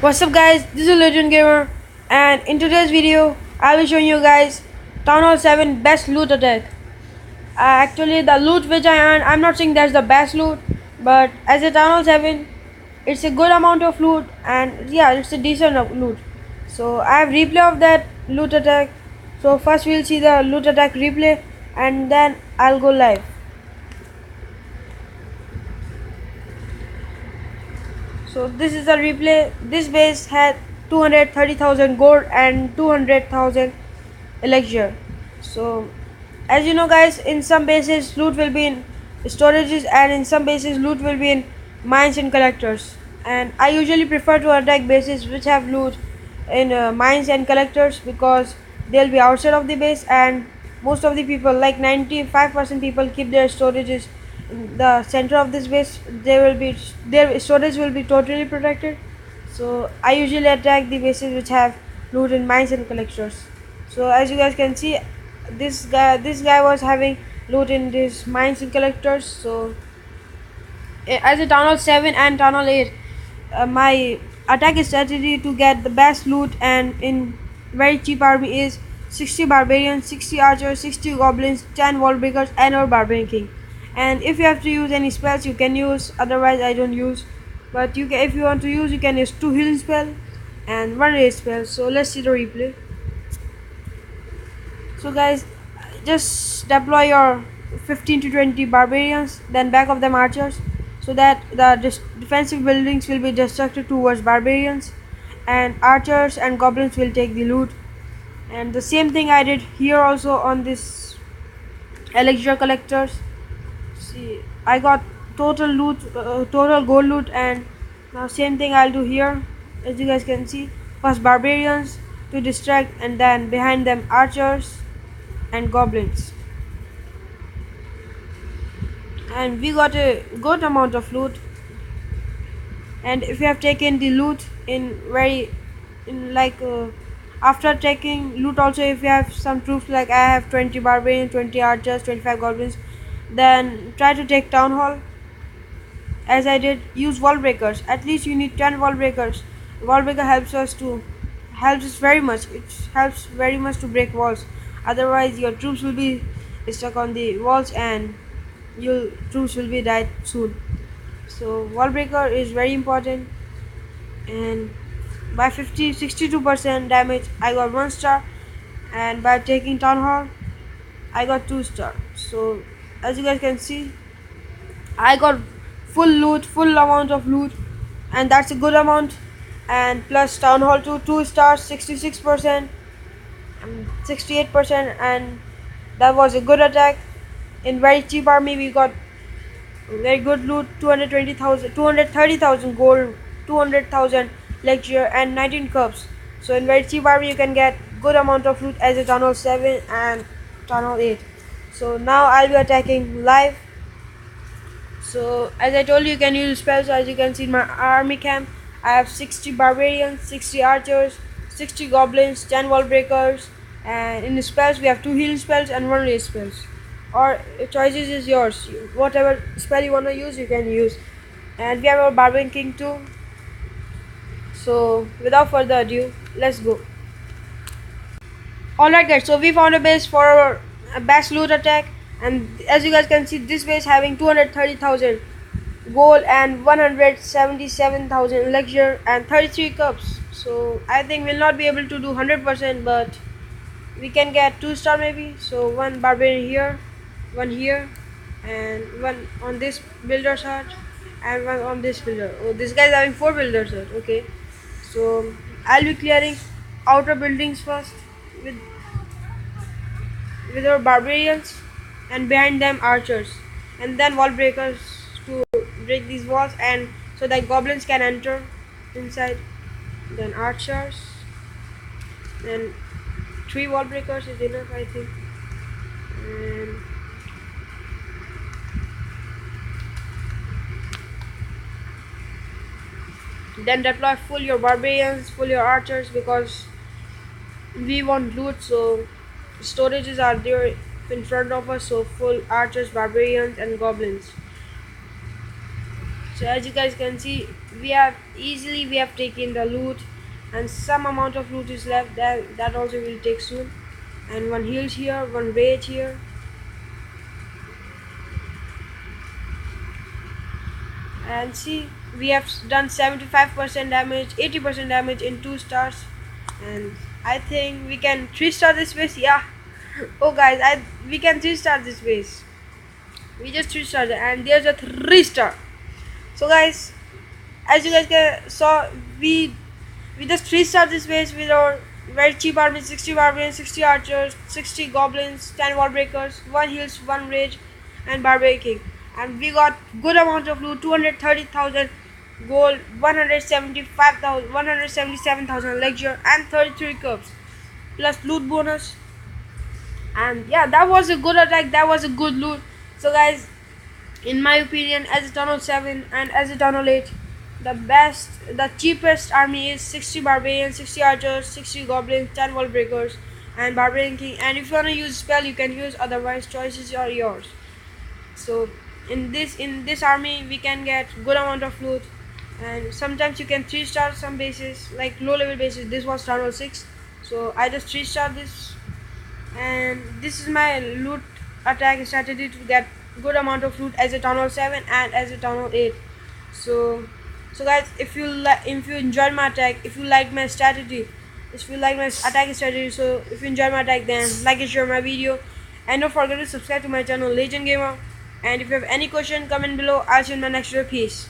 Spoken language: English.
What's up guys, this is Legend Gamer and in today's video I will show you guys Town Hall 7 best loot attack. Actually the loot which I earned, I'm not saying that's the best loot, but as a Town Hall 7 it's a good amount of loot and yeah, it's a decent loot. So I have replay of that loot attack. So first we'll see the loot attack replay and then I'll go live. So this is the replay. This base had 230,000 gold and 200,000 elixir. So as you know guys, in some bases loot will be in storages and in some bases loot will be in mines and collectors, and I usually prefer to attack bases which have loot in mines and collectors because they'll be outside of the base, and most of the people, like 95% people, keep their storages in the center of this base. Their storage will be totally protected. So I usually attack the bases which have loot in mines and collectors. So as you guys can see, this guy was having loot in these mines and collectors. So as a Town Hall 7 and Town Hall 8, my attack strategy to get the best loot and in very cheap army is 60 barbarians, 60 archers, 60 goblins, 10 wall breakers, and our barbarian king. And if you have to use any spells you can use, otherwise I don't use. But if you want to use, you can use 2 healing spell and 1 raise spell. So let's see the replay. So guys, just deploy your 15 to 20 barbarians, then back of them archers, so that the defensive buildings will be destructed towards barbarians, and archers and goblins will take the loot. And the same thing I did here also on this elixir collectors. See, I got total loot, total gold loot, and now same thing I'll do here. As you guys can see, first barbarians to distract, and then behind them archers and goblins, and we got a good amount of loot. And if you have taken the loot in very in like after taking loot also, if you have some troops, like I have 20 barbarians, 20 archers, 25 goblins, then try to take town hall. As I did, use wall breakers. At least you need 10 wall breakers. Wall breaker helps us very much. It helps very much to break walls. Otherwise your troops will be stuck on the walls and your troops will be died soon. So wall breaker is very important, and by 62% damage I got 1 star, and by taking town hall I got 2 star. So as you guys can see, I got full amount of loot, and that's a good amount. And plus town hall 2 stars, 66%, 68%, and that was a good attack. In very cheap army we got very good loot: 220,000, 230,000 gold, 200,000 lecture, and 19 cups. So in very cheap army you can get good amount of loot as a Town Hall 7 and Town Hall 8. So now I'll be attacking live. So as I told you, you can use spells. So as you can see in my army camp, I have 60 barbarians, 60 archers, 60 goblins, 10 wall breakers, and in the spells we have 2 healing spells and 1 raise spells. Or choices is yours. Whatever spell you wanna use, you can use. And we have our barbarian king too. So without further ado, let's go. Alright guys, so we found a base for our best loot attack, and as you guys can see, this base having 230,000 gold and 177,000 elixir and 33 cups. So I think we'll not be able to do 100%, but we can get 2 star maybe. So 1 barbarian here, 1 here, and 1 on this builder's hut, and 1 on this builder. Oh, this guy's having 4 builders hut. Okay, so I'll be clearing outer buildings first with our barbarians, and behind them archers, and then wall breakers to break these walls, and so that goblins can enter inside. Then archers, then 3 wall breakers is enough, I think. And then deploy full your barbarians, full your archers, because we want loot. So storages are there in front of us, so full archers, barbarians, and goblins. So as you guys can see, we have taken the loot, and some amount of loot is left. That also will take soon. And one heals here, one rage here. And see, we have done 75% damage, 80% damage in 2 stars. And I think we can 3-star this base. Yeah. Oh guys, I we can 3-star this base. We just 3-star it, and there's a 3-star. So guys, as you guys saw, we just 3-star this base with our very cheap army: 60 barbarians, 60 archers, 60 goblins, 10 wall breakers, 1 heals, 1 rage, and barbarian king. And we got good amount of loot: 230,000 gold, 175,000, 177,000 lecture, and 33 cups plus loot bonus. And yeah, that was a good attack. That was a good loot. So guys, in my opinion, as a tunnel 7 and as a tunnel 8, the cheapest army is 60 barbarians, 60 archers, 60 goblins, 10 wall breakers, and barbarian king. And if you wanna use spell, you can use. Otherwise, choices are yours. So in this army, we can get good amount of loot, and sometimes you can 3-star some bases, like low level bases. This was tunnel 6, so I just 3-star this. And this is my loot attack strategy to get good amount of loot as a tunnel 7 and as a tunnel 8. So guys, if you enjoyed my attack, if you like my strategy, if you like my attack strategy, so if you enjoy my attack, then like and share my video, and don't forget to subscribe to my channel Legend Gamer. And if you have any question, comment below. I'll see you in my next video. Peace.